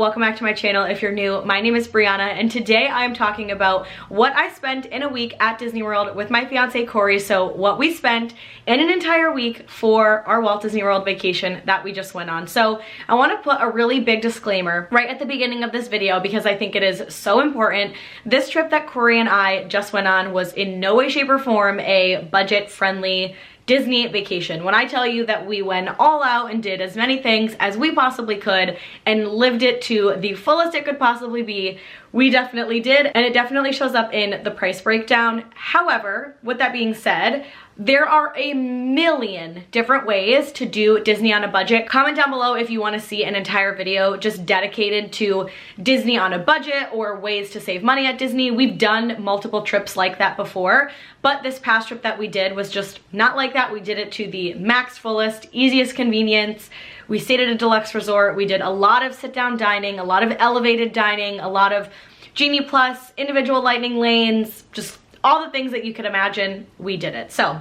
welcome back to my channel. If you're new, my name is Brianna, and today I'm talking about what I spent in a week at Disney World with my fiance Corey. So what we spent in an entire week for our Walt Disney World vacation that we just went on. So I want to put a really big disclaimer right at the beginning of this video because I think it is so important. This trip that Corey and I just went on was in no way, shape, or form a budget-friendly Disney vacation. When I tell you that we went all out and did as many things as we possibly could and lived it to the fullest it could possibly be, we definitely did, and it definitely shows up in the price breakdown. However, with that being said, there are a million different ways to do Disney on a budget. Comment down below if you want to see an entire video just dedicated to Disney on a budget or ways to save money at Disney. We've done multiple trips like that before, but this past trip that we did was just not like that. We did it to the max fullest, easiest convenience. We stayed at a deluxe resort. We did a lot of sit-down dining, a lot of elevated dining, a lot of Genie Plus, individual lightning lanes, just all the things that you could imagine. We did it. So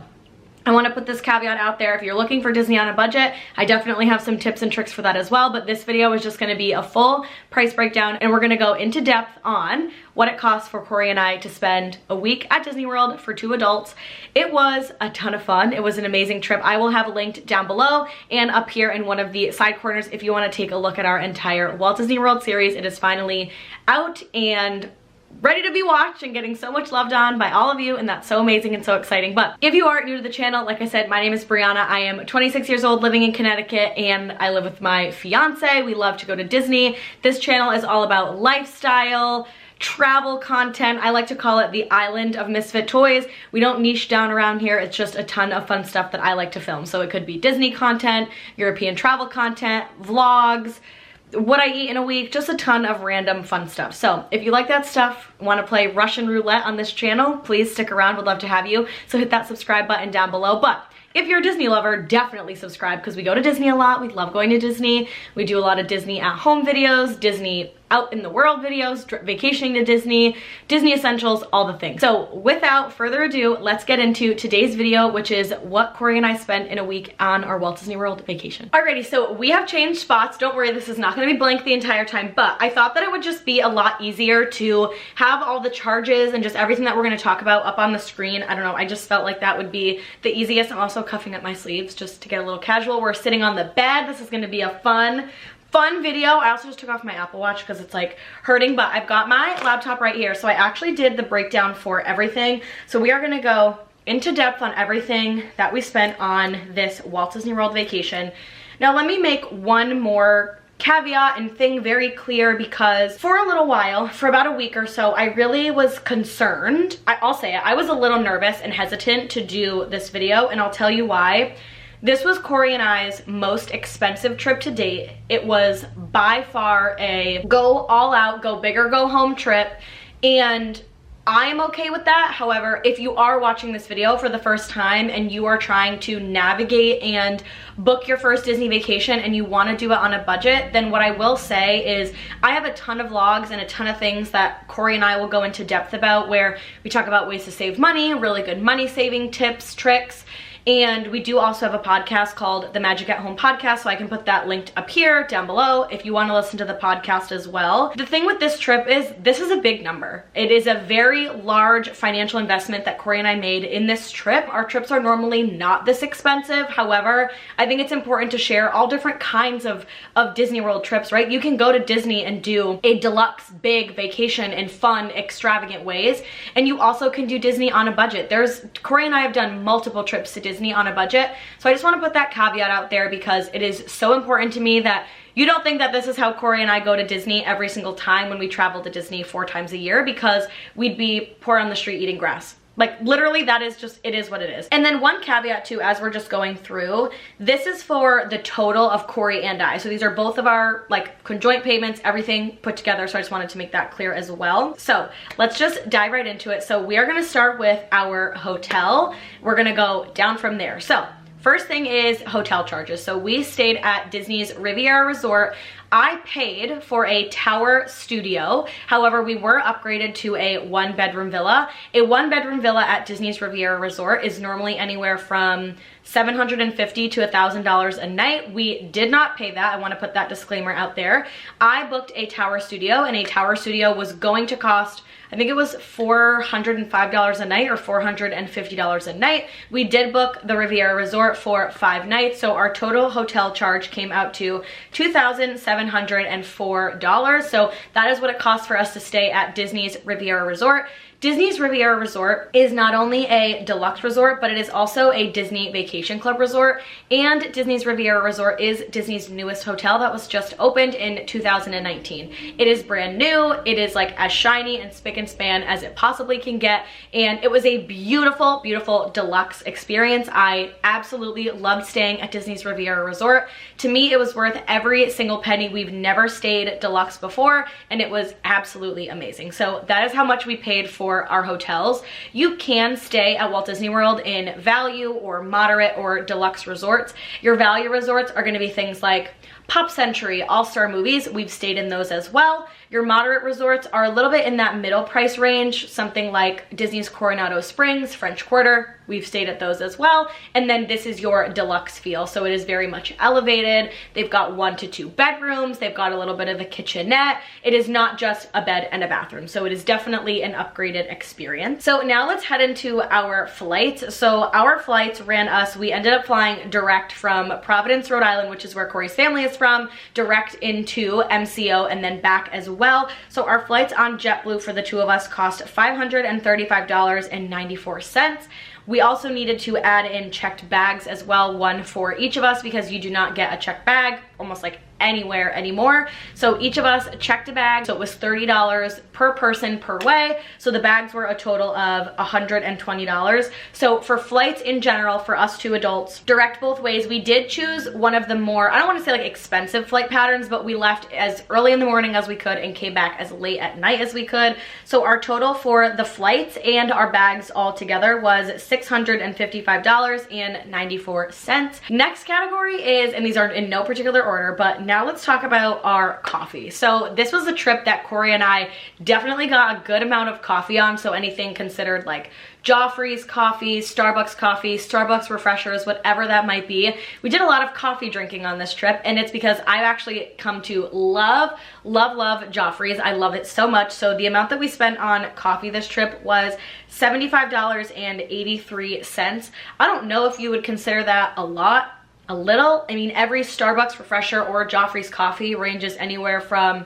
I want to put this caveat out there. If you're looking for Disney on a budget, I definitely have some tips and tricks for that as well, but this video is just going to be a full price breakdown, and we're going to go into depth on what it costs for Corey and I to spend a week at Disney World for 2 adults. It was a ton of fun. It was an amazing trip. I will have linked down below and up here in one of the side corners if you want to take a look at our entire Walt Disney World series. It is finally out and ready to be watched and getting so much loved on by all of you, and that's so amazing and so exciting. But if you are new to the channel, like I said, my name is Brianna. I am 26 years old, living in Connecticut, and I live with my fiance. We love to go to Disney. This channel is all about lifestyle, travel content. I like to call it the island of misfit toys. We don't niche down around here. It's just a ton of fun stuff that I like to film. So it could be Disney content, European travel content, vlogs, what I eat in a week, just a ton of random fun stuff. So if you like that stuff, want to play Russian roulette on this channel, please stick around. Would love to have you. So hit that subscribe button down below. But if you're a Disney lover, definitely subscribe because we go to Disney a lot. We love going to Disney. We do a lot of Disney at home videos, Disney out in the world videos, vacationing to Disney, Disney essentials, all the things. So without further ado, let's get into today's video, which is what Corey and I spent in a week on our Walt Disney World vacation. Alrighty, so we have changed spots. Don't worry, this is not gonna be blank the entire time, but I thought that it would just be a lot easier to have all the charges and just everything that we're gonna talk about up on the screen. I don't know, I just felt like that would be the easiest. I'm also cuffing up my sleeves just to get a little casual. We're sitting on the bed. This is gonna be a fun video. I also just took off my Apple Watch because it's like hurting, but I've got my laptop right here. So I actually did the breakdown for everything. So we are gonna go into depth on everything that we spent on this Walt Disney World vacation. Now let me make one more caveat and thing very clear, because for a little while, for about a week or so, I really was concerned. I'll say it, I was a little nervous and hesitant to do this video, and I'll tell you why. This was Corey and I's most expensive trip to date. It was by far a go all out, go big or go home trip, and I'm okay with that. However, if you are watching this video for the first time and you are trying to navigate and book your first Disney vacation and you want to do it on a budget, then what I will say is I have a ton of vlogs and a ton of things that Corey and I will go into depth about, where we talk about ways to save money, really good money saving tips, tricks. And we do also have a podcast called the Magic at Home Podcast, so I can put that linked up here down below if you want to listen to the podcast as well. The thing with this trip is this is a big number. It is a very large financial investment that Corey and I made in this trip. Our trips are normally not this expensive. However, I think it's important to share all different kinds of Disney World trips, right? You can go to Disney and do a deluxe big vacation in fun, extravagant ways. And you also can do Disney on a budget. Corey and I have done multiple trips to Disney on a budget. So I just want to put that caveat out there because it is so important to me that you don't think that this is how Corey and I go to Disney every single time when we travel to Disney 4 times a year, because we'd be poor on the street eating grass. Like literally, that is just, it is what it is. And then one caveat too, as we're just going through, this is for the total of Corey and I. So these are both of our like conjoint payments, everything put together. So I just wanted to make that clear as well. So let's just dive right into it. So we are gonna start with our hotel. We're gonna go down from there. So first thing is hotel charges. So we stayed at Disney's Riviera Resort. I paid for a tower studio. However, we were upgraded to a 1-bedroom villa. A 1-bedroom villa at Disney's Riviera Resort is normally anywhere from $750 to $1,000 a night. We did not pay that. I want to put that disclaimer out there. I booked a tower studio, and a tower studio was going to cost, I think it was $405 a night or $450 a night. We did book the Riviera Resort for 5 nights, so our total hotel charge came out to $2,704. So that is what it costs for us to stay at Disney's Riviera Resort. Disney's Riviera Resort is not only a deluxe resort, but it is also a Disney Vacation Club resort, and Disney's Riviera Resort is Disney's newest hotel that was just opened in 2019. It is brand new. It is like as shiny and spick and span as it possibly can get, and it was a beautiful, beautiful deluxe experience. I absolutely loved staying at Disney's Riviera Resort. To me, it was worth every single penny. We've never stayed deluxe before, and it was absolutely amazing. So that is how much we paid for our hotels. You can stay at Walt Disney World in value or moderate or deluxe resorts. Your value resorts are going to be things like Pop Century, All-Star Movies. We've stayed in those as well. Your moderate resorts are a little bit in that middle price range, something like Disney's Coronado Springs, French Quarter. We've stayed at those as well. And then this is your deluxe feel. So it is very much elevated. They've got 1 to 2 bedrooms. They've got a little bit of a kitchenette. It is not just a bed and a bathroom. So it is definitely an upgraded experience. So now let's head into our flights. So our flights ran us, we ended up flying direct from Providence, Rhode Island, which is where Corey's family is from, direct into MCO and then back as well. So our flights on JetBlue for the 2 of us cost $535.94. We also needed to add in checked bags as well, 1 for each of us, because you do not get a checked bag almost like anywhere anymore. So each of us checked a bag. So it was $30 per person per way. So the bags were a total of $120. So for flights in general, for us 2 adults, direct both ways, we did choose one of the more, I don't want to say like expensive flight patterns, but we left as early in the morning as we could and came back as late at night as we could. So our total for the flights and our bags all together was $655.94. Next category is, and these are in no particular order, but now let's talk about our coffee. So this was a trip that Corey and I definitely got a good amount of coffee on. So anything considered like Joffrey's coffee, Starbucks refreshers, whatever that might be. We did a lot of coffee drinking on this trip, and it's because I've actually come to love Joffrey's. I love it so much. So the amount that we spent on coffee this trip was $75.83. I don't know if you would consider that a lot, a little. I mean, every Starbucks refresher or Joffrey's coffee ranges anywhere from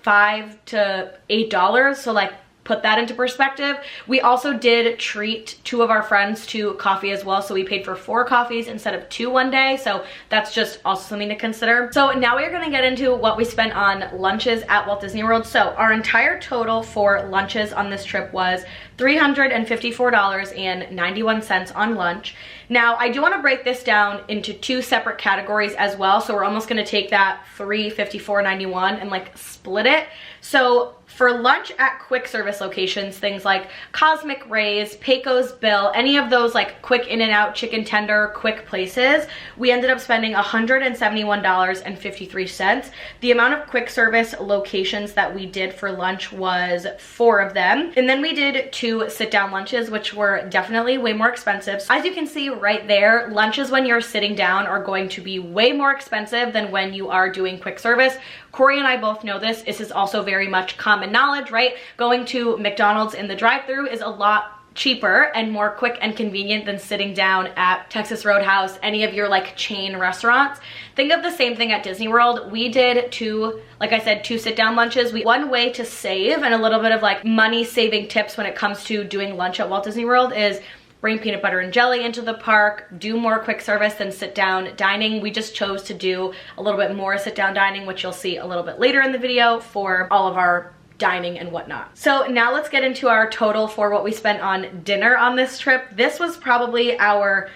$5 to $8. So like, put that into perspective. We also did treat 2 of our friends to coffee as well. So we paid for 4 coffees instead of 2 one day. So that's just also something to consider. So now we're going to get into what we spent on lunches at Walt Disney World. So our entire total for lunches on this trip was $354.91 on lunch. Now, I do want to break this down into 2 separate categories as well. So we're almost going to take that $354.91 and like split it. So for lunch at quick service locations, things like Cosmic Rays, Pecos Bill, any of those like quick in and out chicken tender quick places, we ended up spending $171.53. The amount of quick service locations that we did for lunch was 4 of them. And then we did 2 sit down lunches, which were definitely way more expensive. So as you can see right there, lunches when you're sitting down are going to be way more expensive than when you are doing quick service. Corey and I both know this. This is also very much common knowledge, right? Going to McDonald's in the drive-thru is a lot cheaper and more quick and convenient than sitting down at Texas Roadhouse, any of your like chain restaurants. Think of the same thing at Disney World. We did 2, like I said, 2 sit-down lunches. One way to save and a little bit of like money-saving tips when it comes to doing lunch at Walt Disney World is bring peanut butter and jelly into the park, do more quick service than sit down dining. We just chose to do a little bit more sit down dining, which you'll see a little bit later in the video for all of our dining and whatnot. So now let's get into our total for what we spent on dinner on this trip. This was probably our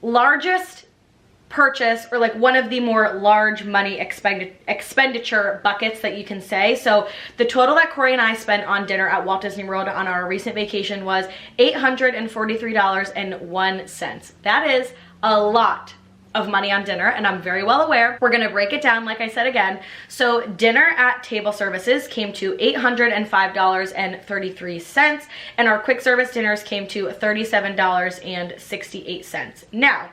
largest purchase, or like one of the more large money expenditure buckets that you can say. So the total that Corey and I spent on dinner at Walt Disney World on our recent vacation was $843.01. That is a lot of money on dinner, and I'm very well aware. We're gonna break it down, like I said again. So dinner at table services came to $805.33, and our quick service dinners came to $37.68. Now,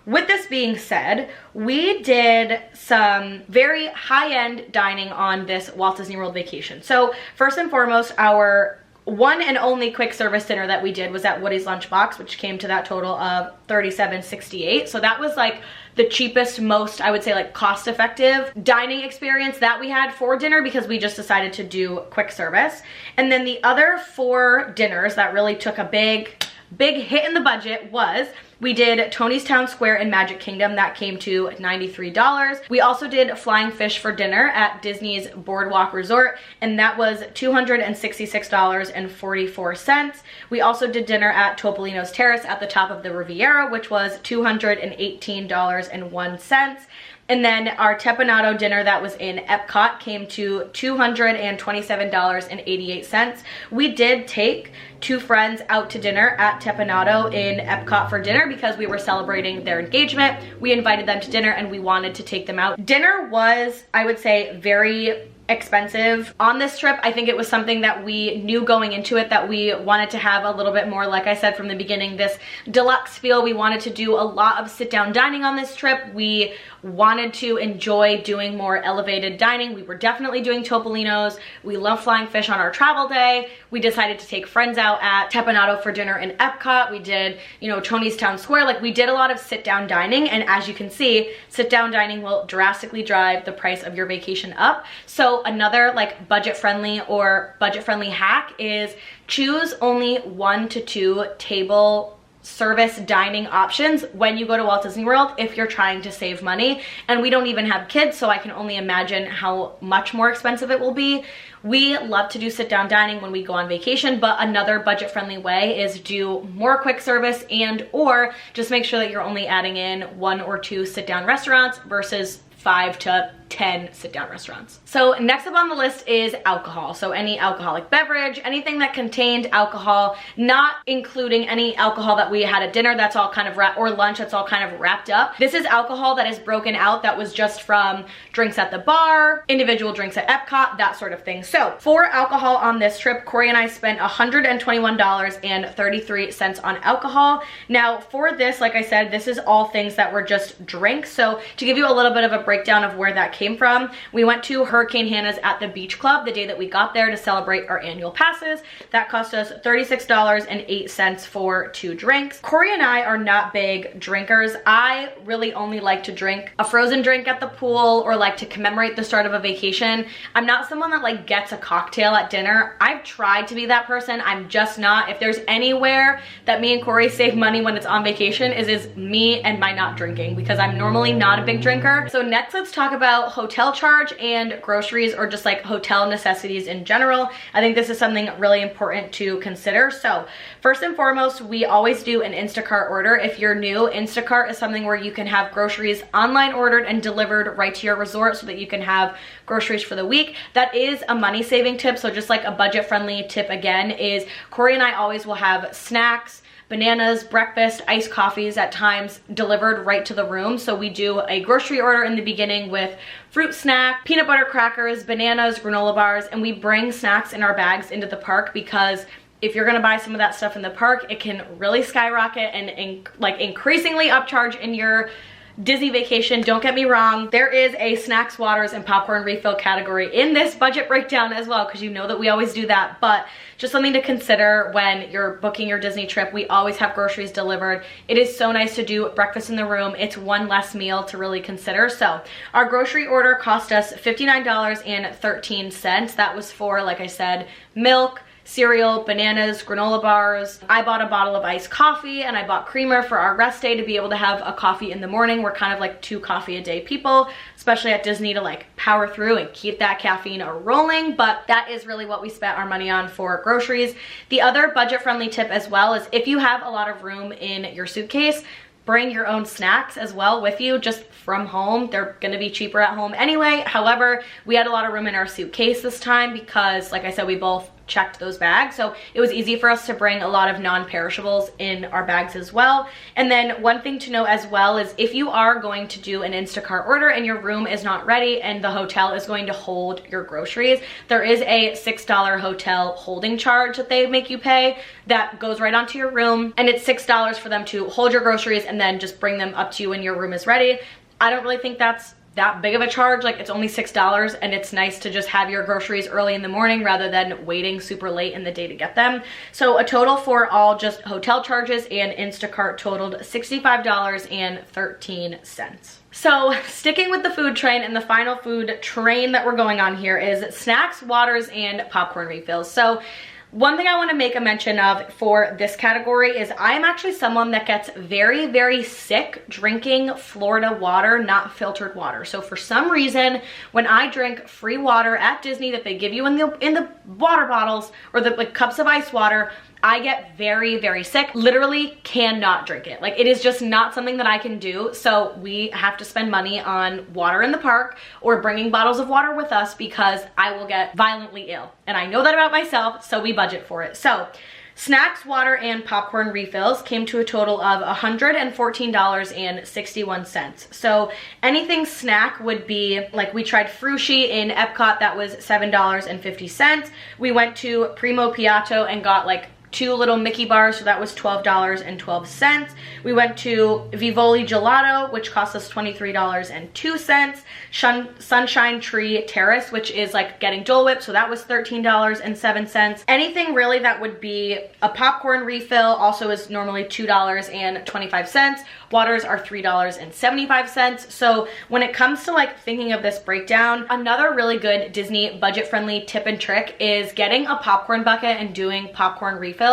with this being said, we did some very high-end dining on this Walt Disney World vacation. So first and foremost, our one and only quick service dinner that we did was at Woody's Lunchbox, which came to that total of $37.68. So that was like the cheapest, most, I would say, like cost-effective dining experience that we had for dinner, because we just decided to do quick service. And then the other 4 dinners that really took a big hit in the budget was, we did Tony's Town Square in Magic Kingdom. That came to $93. We also did Flying Fish for dinner at Disney's Boardwalk Resort, and that was $266.44. We also did dinner at Topolino's Terrace at the top of the Riviera, which was $218.01. And then our Tepanato dinner that was in Epcot came to $227.88. We did take 2 friends out to dinner at Tepanato in Epcot for dinner because we were celebrating their engagement. We invited them to dinner and we wanted to take them out. Dinner was, I would say, very expensive on this trip. I think it was something that we knew going into it that we wanted to have a little bit more, like I said from the beginning, this deluxe feel. We wanted to do a lot of sit-down dining on this trip. We wanted to enjoy doing more elevated dining. We were definitely doing Topolino's. We love Flying Fish on our travel day. We decided to take friends out at Tepanato for dinner in Epcot. We did, you know, Tony's Town Square. Like, we did a lot of sit-down dining, and as you can see, sit-down dining will drastically drive the price of your vacation up. So another like budget-friendly hack is choose only 1 to 2 table service dining options when you go to Walt Disney World if you're trying to save money. And we don't even have kids, so I can only imagine how much more expensive it will be. We love to do sit-down dining when we go on vacation, but another budget-friendly way is do more quick service and or just make sure that you're only adding in 1 or 2 sit-down restaurants versus 5 to 10 sit-down restaurants. So next up on the list is alcohol. So any alcoholic beverage, anything that contained alcohol, not including any alcohol that we had at dinner, that's all kind of or lunch, that's all kind of wrapped up. This is alcohol that is broken out, that was just from drinks at the bar, individual drinks at Epcot, that sort of thing. So for alcohol on this trip, Corey and I spent $121.33 on alcohol. Now for this, like I said, this is all things that were just drinks. So to give you a little bit of a breakdown of where that came from, we went to Hurricane Hannah's at the Beach Club the day that we got there to celebrate our annual passes. That cost us $36.08 for 2 drinks. Corey and I are not big drinkers. I really only like to drink a frozen drink at the pool or like to commemorate the start of a vacation. I'm not someone that like gets a cocktail at dinner. I've tried to be that person. I'm just not. If there's anywhere that me and Corey save money when it's on vacation is me and my not drinking, because I'm normally not a big drinker. So next, let's talk about hotel charge and groceries, or just like hotel necessities in general. I think this is something really important to consider. So first and foremost, we always do an Instacart order. If you're new, Instacart is something where you can have groceries online ordered and delivered right to your resort so that you can have groceries for the week. That is a money saving tip. So just like a budget friendly tip again is Corey and I always will have snacks, bananas, breakfast, iced coffees at times delivered right to the room. So we do a grocery order in the beginning with fruit snack, peanut butter crackers, bananas, granola bars, and we bring snacks in our bags into the park, because if you're gonna buy some of that stuff in the park, it can really skyrocket and like increasingly upcharge in your Disney vacation. Don't get me wrong, there is a snacks, waters, and popcorn refill category in this budget breakdown as well, because you know that we always do that, but just something to consider when you're booking your Disney trip. We always have groceries delivered. It is so nice to do breakfast in the room. It's one less meal to really consider. So our grocery order cost us $59.13. That was for, like I said, milk, cereal, bananas, granola bars. I bought a bottle of iced coffee, and I bought creamer for our rest day to be able to have a coffee in the morning. We're kind of like 2 coffee a day people, especially at Disney, to like power through and keep that caffeine rolling. But that is really what we spent our money on for groceries. The other budget friendly tip as well is if you have a lot of room in your suitcase, bring your own snacks as well with you, just from home. They're gonna be cheaper at home anyway. However, we had a lot of room in our suitcase this time because, like I said, we both checked those bags. So it was easy for us to bring a lot of non-perishables in our bags as well. And then one thing to know as well is if you are going to do an Instacart order and your room is not ready and the hotel is going to hold your groceries, there is a $6 hotel holding charge that they make you pay that goes right onto your room, and it's $6 for them to hold your groceries and then just bring them up to you when your room is ready. I don't really think that's that big of a charge. Like, it's only $6 and it's nice to just have your groceries early in the morning rather than waiting super late in the day to get them. So a total for all just hotel charges and Instacart totaled $65.13. So sticking with the food train, and the final food train that we're going on here is snacks, waters, and popcorn refills. So one thing I want to make a mention of for this category is I am actually someone that gets very, very sick drinking Florida water, not filtered water. So for some reason, when I drink free water at Disney that they give you in the water bottles or the like cups of ice water, I get very, very sick. Literally cannot drink it. Like, it is just not something that I can do. So we have to spend money on water in the park or bringing bottles of water with us because I will get violently ill. And I know that about myself, so we budget for it. So snacks, water, and popcorn refills came to a total of $114.61. So anything snack would be, like, we tried Frushi in Epcot, that was $7.50. We went to Primo Piatto and got like 2 little Mickey bars, so that was $12.12. We went to Vivoli Gelato, which cost us $23.02. Sunshine Tree Terrace, which is like getting Dole Whip, so that was $13.07. Anything really that would be a popcorn refill also is normally $2.25. Waters are $3.75. So when it comes to like thinking of this breakdown, another really good Disney budget-friendly tip and trick is getting a popcorn bucket and doing popcorn refills.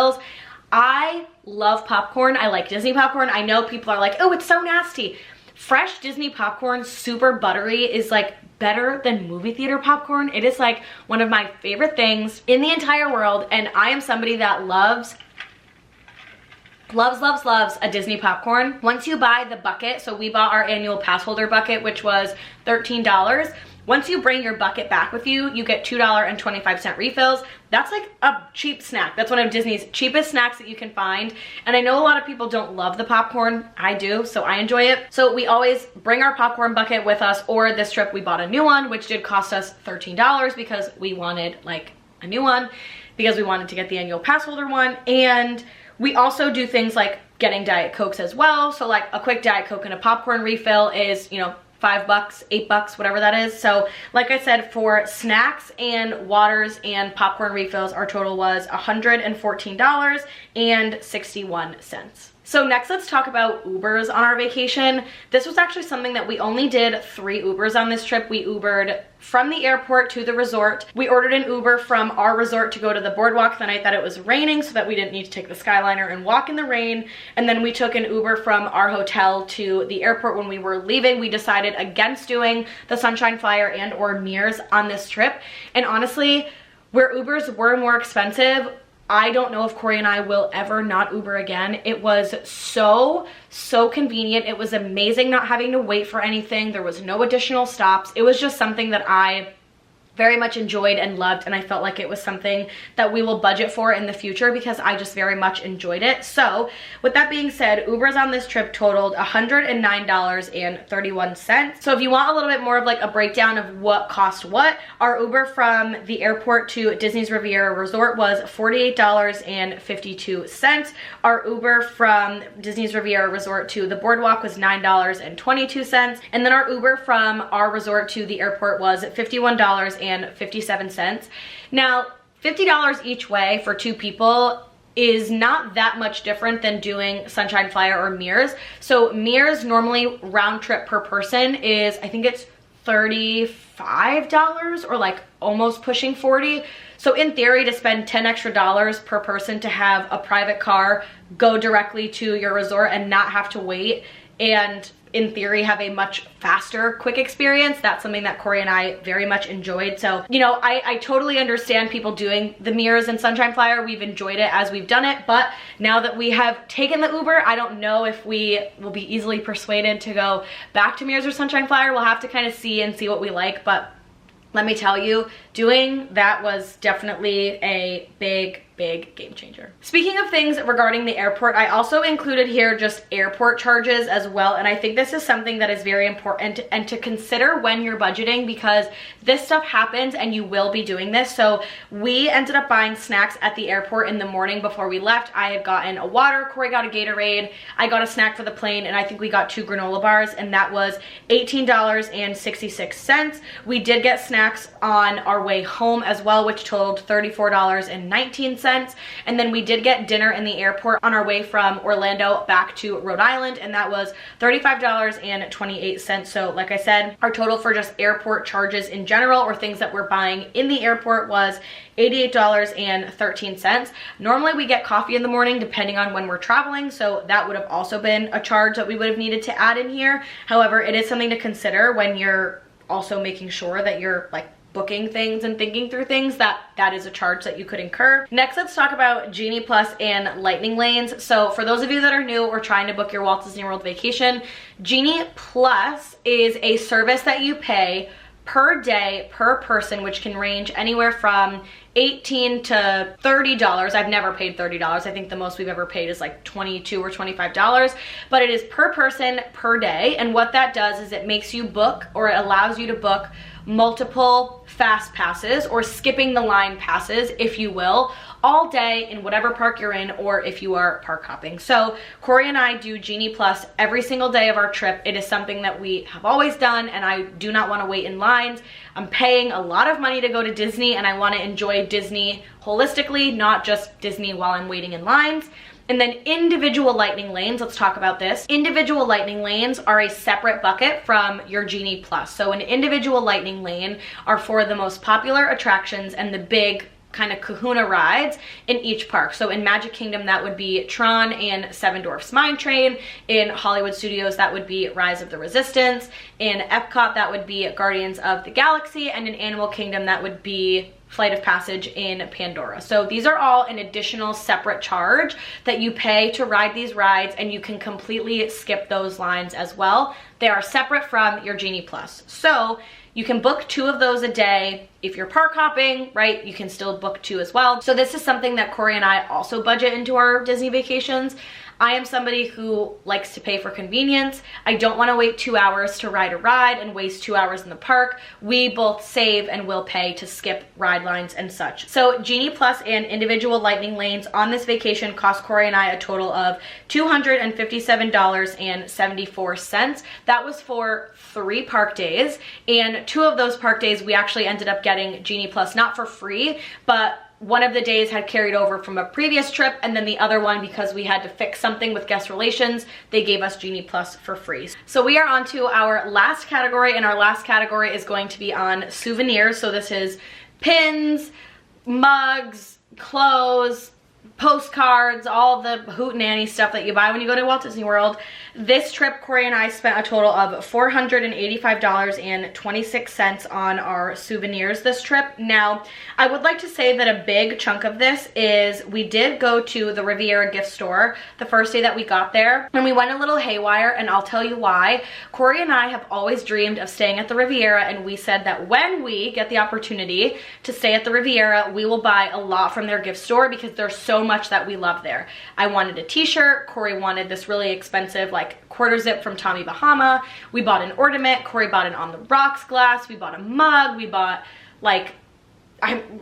I love popcorn. I like Disney popcorn. I know people are like, oh, it's so nasty. Fresh Disney popcorn, super buttery, is like better than movie theater popcorn. It is like one of my favorite things in the entire world, and I am somebody that loves a Disney popcorn. Once you buy the bucket, so we bought our annual pass holder bucket, which was $13. Once you bring your bucket back with you, you get $2.25 refills. That's like a cheap snack. That's one of Disney's cheapest snacks that you can find. And I know a lot of people don't love the popcorn. I do, so I enjoy it. So we always bring our popcorn bucket with us, or this trip we bought a new one, which did cost us $13 because we wanted like a new one because we wanted to get the annual pass holder one. And we also do things like getting Diet Cokes as well. So like a quick Diet Coke and a popcorn refill is, you know, $5, $8, whatever that is. So like I said, for snacks and waters and popcorn refills, our total was $114.61. So next, let's talk about Ubers on our vacation. This was actually something that we only did 3 Ubers on this trip. We Ubered from the airport to the resort. We ordered an Uber from our resort to go to the boardwalk the night that it was raining so that we didn't need to take the Skyliner and walk in the rain. And then we took an Uber from our hotel to the airport when we were leaving. We decided against doing the Sunshine Flyer and or Mears on this trip. And honestly, where Ubers were more expensive, I don't know if Corey and I will ever not Uber again. It was so convenient. It was amazing not having to wait for anything. There was no additional stops. It was just something that I very much enjoyed and loved, and I felt like it was something that we will budget for in the future because I just very much enjoyed it. So with that being said, Ubers on this trip totaled $109.31. So if you want a little bit more of like a breakdown of what cost what, our Uber from the airport to Disney's Riviera Resort was $48.52. Our Uber from Disney's Riviera Resort to the boardwalk was $9.22. And then our Uber from our resort to the airport was $51.57. Now, $50 each way for 2 people is not that much different than doing Sunshine Flyer or Mears. So Mears normally round trip per person is, I think it's $35 or like almost pushing 40. So in theory, to spend $10 extra per person to have a private car go directly to your resort and not have to wait, and in theory have a much faster, quick experience, that's something that Corey and I very much enjoyed. So, you know, I totally understand people doing the Mears and Sunshine Flyer. We've enjoyed it as we've done it, but now that we have taken the Uber, I don't know if we will be easily persuaded to go back to Mears or Sunshine Flyer. We'll have to kind of see what we like, but let me tell you, doing that was definitely a big game changer. Speaking of things regarding the airport, I also included here just airport charges as well, and I think this is something that is very important and to consider when you're budgeting, because this stuff happens and you will be doing this. So we ended up buying snacks at the airport in the morning before we left. I had gotten a water, Corey got a Gatorade, I got a snack for the plane, and I think we got 2 granola bars, and that was $18.66. We did get snacks on our way home as well, which totaled $34.19. And then we did get dinner in the airport on our way from Orlando back to Rhode Island, and that was $35.28. So like I said, our total for just airport charges in general, or things that we're buying in the airport, was $88.13. Normally we get coffee in the morning depending on when we're traveling, so that would have also been a charge that we would have needed to add in here. However, it is something to consider when you're also making sure that you're like booking things and thinking through things, that is a charge that you could incur. Next, let's talk about Genie Plus and Lightning Lanes. So for those of you that are new or trying to book your Walt Disney World vacation, Genie Plus is a service that you pay per day per person, which can range anywhere from $18 to $30. I've never paid $30. I think the most we've ever paid is like $22 or $25, but it is per person per day. And what that does is it makes you book, or it allows you to book multiple fast passes, or skipping the line passes, if you will, all day in whatever park you're in, or if you are park hopping. So Corey and I do Genie Plus every single day of our trip. It is something that we have always done, and I do not want to wait in lines. I'm paying a lot of money to go to Disney, and I want to enjoy Disney holistically, not just Disney while I'm waiting in lines. And then individual lightning lanes, let's talk about this. Individual lightning lanes are a separate bucket from your Genie Plus. So an individual lightning lane are for the most popular attractions and the big kind of kahuna rides in each park. So in Magic Kingdom, that would be Tron and Seven Dwarfs Mine Train. In Hollywood Studios, that would be Rise of the Resistance. In Epcot, that would be Guardians of the Galaxy. And in Animal Kingdom, that would be Flight of Passage in Pandora. So these are all an additional separate charge that you pay to ride these rides, and you can completely skip those lines as well. They are separate from your Genie Plus. So you can book 2 of those a day. If you're park hopping, right, you can still book 2 as well. So this is something that Corey and I also budget into our Disney vacations. I am somebody who likes to pay for convenience. I don't want to wait 2 hours to ride a ride and waste 2 hours in the park. We both save and will pay to skip ride lines and such. So Genie Plus and individual lightning lanes on this vacation cost Corey and I a total of $257.74. That was for 3 park days, and 2 of those park days we actually ended up getting Genie Plus, not for free, but one of the days had carried over from a previous trip, and then the other one, because we had to fix something with guest relations, they gave us Genie Plus for free. So we are on to our last category, and our last category is going to be on souvenirs. So this is pins, mugs, clothes, postcards, all the hootenanny stuff that you buy when you go to Walt Disney World. This trip, Corey and I spent a total of $485.26 on our souvenirs this trip. Now, I would like to say that a big chunk of this is we did go to the Riviera gift store the first day that we got there, and we went a little haywire, and I'll tell you why. Corey and I have always dreamed of staying at the Riviera, and we said that when we get the opportunity to stay at the Riviera, we will buy a lot from their gift store because there's so much that we love there. I wanted a t-shirt. Corey wanted this really expensive like quarter zip from Tommy Bahama. We bought an ornament. Corey bought an On the Rocks glass. We bought a mug. We bought like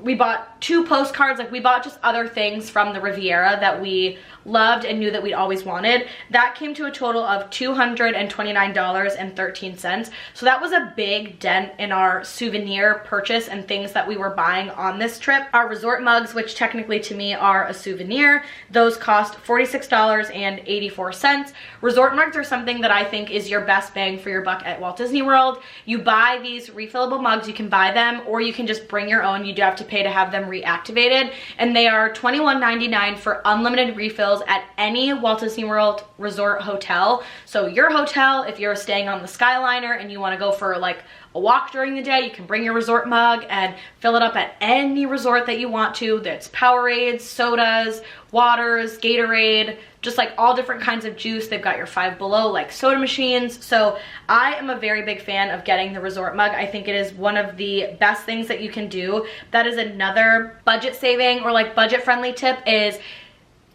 we bought 2 postcards. Like, we bought just other things from the Riviera that we loved and knew that we'd always wanted. That came to a total of $229.13. So that was a big dent in our souvenir purchase and things that we were buying on this trip. Our resort mugs, which technically to me are a souvenir, those cost $46.84. Resort mugs are something that I think is your best bang for your buck at Walt Disney World. You buy these refillable mugs, you can buy them, or you can just bring your own. You do have to pay to have them reactivated, and they are $21.99 for unlimited refills at any Walt Disney World resort hotel. So your hotel, if you're staying on the Skyliner and you want to go for like a walk during the day. You can bring your resort mug and fill it up at any resort that you want to. There's Powerades, sodas, waters, Gatorade, just like all different kinds of juice. They've got your Five Below like soda machines. So I am a very big fan of getting the resort mug. I think it is one of the best things that you can do. That is another budget saving or like budget friendly tip, is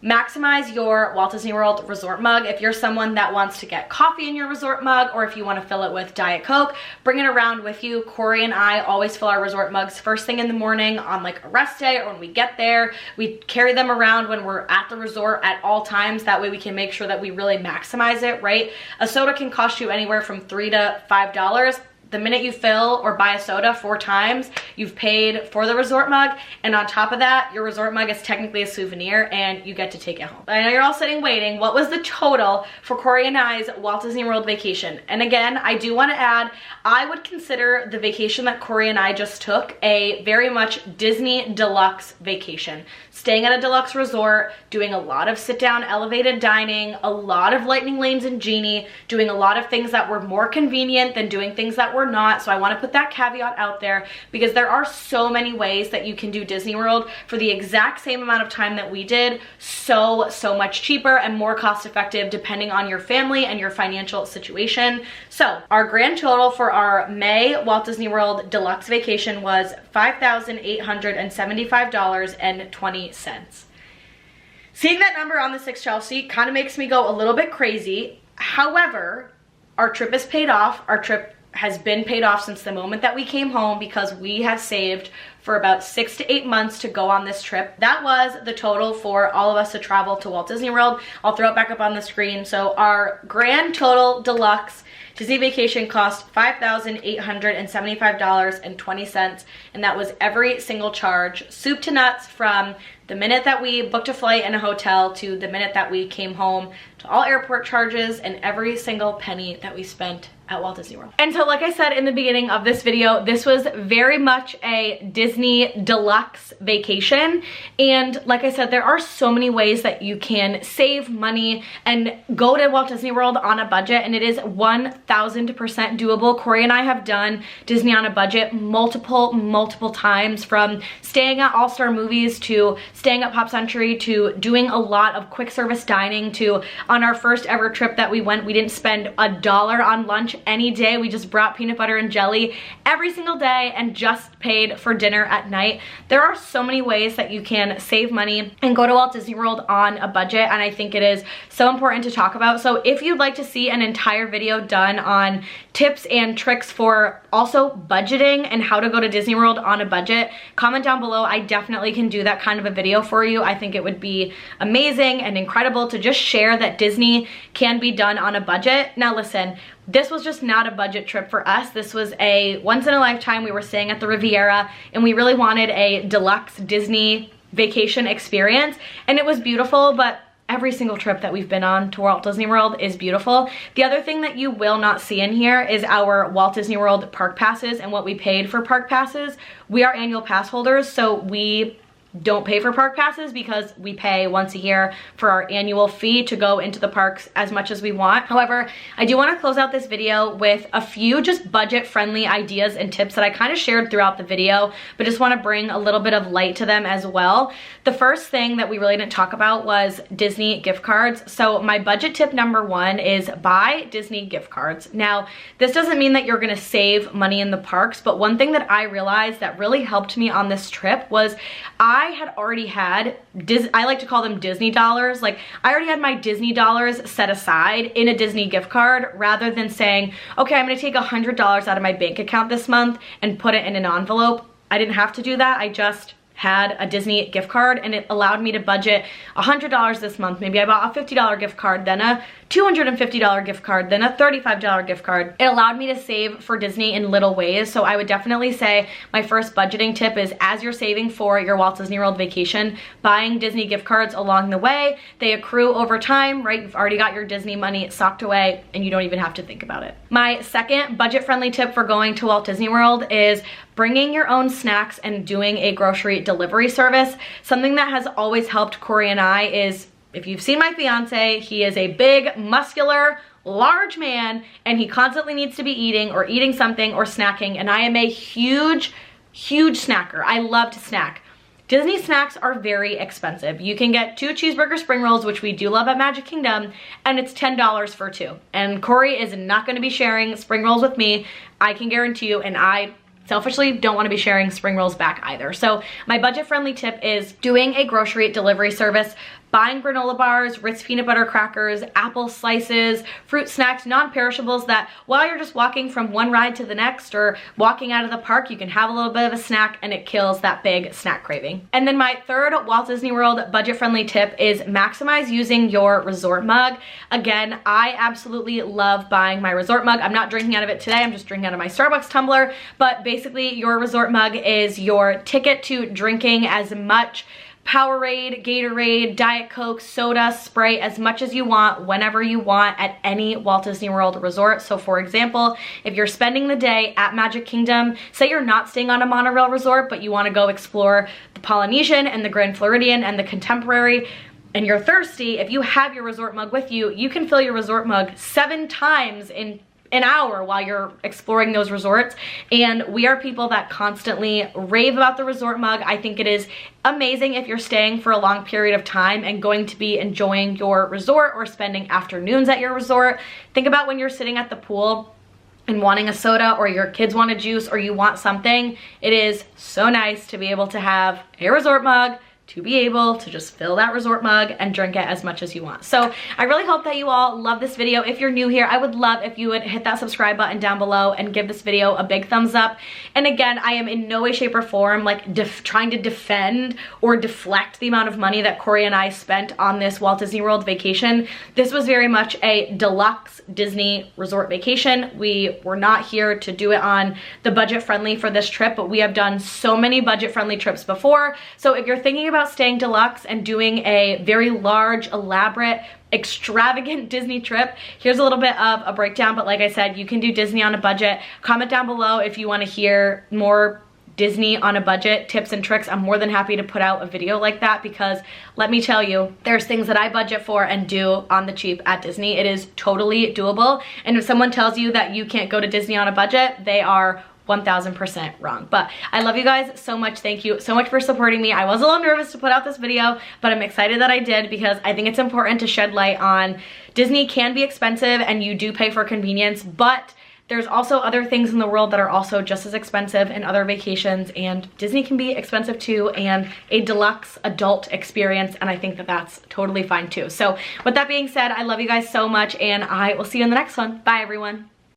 maximize your Walt Disney World resort mug. If you're someone that wants to get coffee in your resort mug, or if you want to fill it with Diet Coke, bring it around with you. Corey and I always fill our resort mugs first thing in the morning on like a rest day or when we get there. We carry them around when we're at the resort at all times. That way we can make sure that we really maximize it, right? A soda can cost you anywhere from $3 to $5. The minute you fill or buy a soda 4 times, you've paid for the resort mug, and on top of that, your resort mug is technically a souvenir and you get to take it home. I know you're all sitting waiting. What was the total for Corey and I's Walt Disney World vacation? And again, I do want to add, I would consider the vacation that Corey and I just took a very much Disney deluxe vacation. Staying at a deluxe resort, doing a lot of sit-down elevated dining, a lot of lightning lanes and Genie, doing a lot of things that were more convenient than doing things that were not. So I want to put that caveat out there, because there are so many ways that you can do Disney World for the exact same amount of time that we did, so much cheaper and more cost effective depending on your family and your financial situation. So our grand total for our May Walt Disney World deluxe vacation was $5,875.20. Seeing that number on the 6 shelf sheet kind of makes me go a little bit crazy. However, our trip is paid off. Our trip has been paid off since the moment that we came home, because we have saved for about 6 to 8 months to go on this trip. That was the total for all of us to travel to Walt Disney World. I'll throw it back up on the screen. So our grand total deluxe Disney vacation cost $5,875.20, and that was every single charge, soup to nuts, from the minute that we booked a flight and a hotel to the minute that we came home, to all airport charges and every single penny that we spent at Walt Disney World. And so like I said in the beginning of this video, this was very much a Disney deluxe vacation. And like I said, there are so many ways that you can save money and go to Walt Disney World on a budget, and it is 1000% doable. Corey and I have done Disney on a budget multiple times, from staying at All-Star Movies to staying at Pop Century to doing a lot of quick service dining, to on our first ever trip that we went, we didn't spend $1 on lunch any day. We just brought peanut butter and jelly every single day and just paid for dinner at night. There are so many ways that you can save money and go to Walt Disney World on a budget, and I think it is so important to talk about. So if you'd like to see an entire video done on tips and tricks for also budgeting and how to go to Disney World on a budget, comment down below. I definitely can do that kind of a video for you. I think it would be amazing and incredible to just share that Disney can be done on a budget. Now listen, this was just not a budget trip for us. This was a once in a lifetime. We were staying at the Riviera and we really wanted a deluxe Disney vacation experience, and it was beautiful, but every single trip that we've been on to Walt Disney World is beautiful. The other thing that you will not see in here is our Walt Disney World park passes and what we paid for park passes. We are annual pass holders, so we don't pay for park passes because we pay once a year for our annual fee to go into the parks as much as we want. However, I do want to close out this video with a few just budget friendly ideas and tips that I kind of shared throughout the video, but just want to bring a little bit of light to them as well. The first thing that we really didn't talk about was Disney gift cards. So my budget tip number 1 is buy Disney gift cards. Now, this doesn't mean that you're going to save money in the parks, but one thing that I realized that really helped me on this trip was I had already had, I like to call them Disney dollars. Like, I already had my Disney dollars set aside in a Disney gift card, rather than saying, okay, I'm gonna take $100 out of my bank account this month and put it in an envelope. I didn't have to do that. I just had a Disney gift card, and it allowed me to budget $100 this month. Maybe I bought a $50 gift card, then a $250 gift card, then a $35 gift card. It allowed me to save for Disney in little ways. So I would definitely say my first budgeting tip is, as you're saving for your Walt Disney World vacation, buying Disney gift cards along the way. They accrue over time, right? You've already got your Disney money socked away and you don't even have to think about it. My second budget-friendly tip for going to Walt Disney World is bringing your own snacks and doing a grocery delivery service. Something that has always helped Corey and I is if you've seen my fiance, he is a big, muscular, large man, and he constantly needs to be eating or eating something or snacking, and I am a huge snacker. I love to snack. Disney snacks are very expensive. You can get 2 cheeseburger spring rolls, which we do love at Magic Kingdom, and it's $10 for 2. And Corey is not gonna be sharing spring rolls with me, I can guarantee you, and I selfishly don't want to be sharing spring rolls back either. So my budget-friendly tip is doing a grocery delivery service, buying granola bars, Ritz peanut butter crackers, apple slices, fruit snacks, non-perishables that while you're just walking from one ride to the next or walking out of the park, you can have a little bit of a snack and it kills that big snack craving. And then my third Walt Disney World budget-friendly tip is maximize using your resort mug. Again, I absolutely love buying my resort mug. I'm not drinking out of it today, I'm just drinking out of my Starbucks tumbler, but basically your resort mug is your ticket to drinking as much Powerade, Gatorade, Diet Coke, soda, Sprite, as much as you want, whenever you want, at any Walt Disney World resort. So for example, if you're spending the day at Magic Kingdom, say you're not staying on a monorail resort, but you want to go explore the Polynesian and the Grand Floridian and the Contemporary, and you're thirsty, if you have your resort mug with you, you can fill your resort mug 7 times in an hour while you're exploring those resorts. And we are people that constantly rave about the resort mug. I think it is amazing if you're staying for a long period of time and going to be enjoying your resort or spending afternoons at your resort. Think about when you're sitting at the pool and wanting a soda, or your kids want a juice, or you want something. It is so nice to be able to have a resort mug, to be able to just fill that resort mug and drink it as much as you want. So I really hope that you all love this video. If you're new here, I would love if you would hit that subscribe button down below and give this video a big thumbs up. And again, I am in no way, shape, or form like trying to defend or deflect the amount of money that Corey and I spent on this Walt Disney World vacation. This was very much a deluxe Disney resort vacation. We were not here to do it on the budget friendly for this trip, but we have done so many budget friendly trips before. So if you're thinking about staying deluxe and doing a very large, elaborate, extravagant Disney trip, here's a little bit of a breakdown. But like I said, you can do Disney on a budget. Comment down below if you want to hear more Disney on a budget tips and tricks. I'm more than happy to put out a video like that, because let me tell you, there's things that I budget for and do on the cheap at Disney. It is totally doable. And if someone tells you that you can't go to Disney on a budget, they are 1000% wrong. But I love you guys so much. Thank you so much for supporting me. I was a little nervous to put out this video, but I'm excited that I did, because I think it's important to shed light on Disney can be expensive and you do pay for convenience, but there's also other things in the world that are also just as expensive and other vacations, and Disney can be expensive too, and a deluxe adult experience, and I think that that's totally fine too. So with that being said, I love you guys so much, and I will see you in the next one. Bye everyone.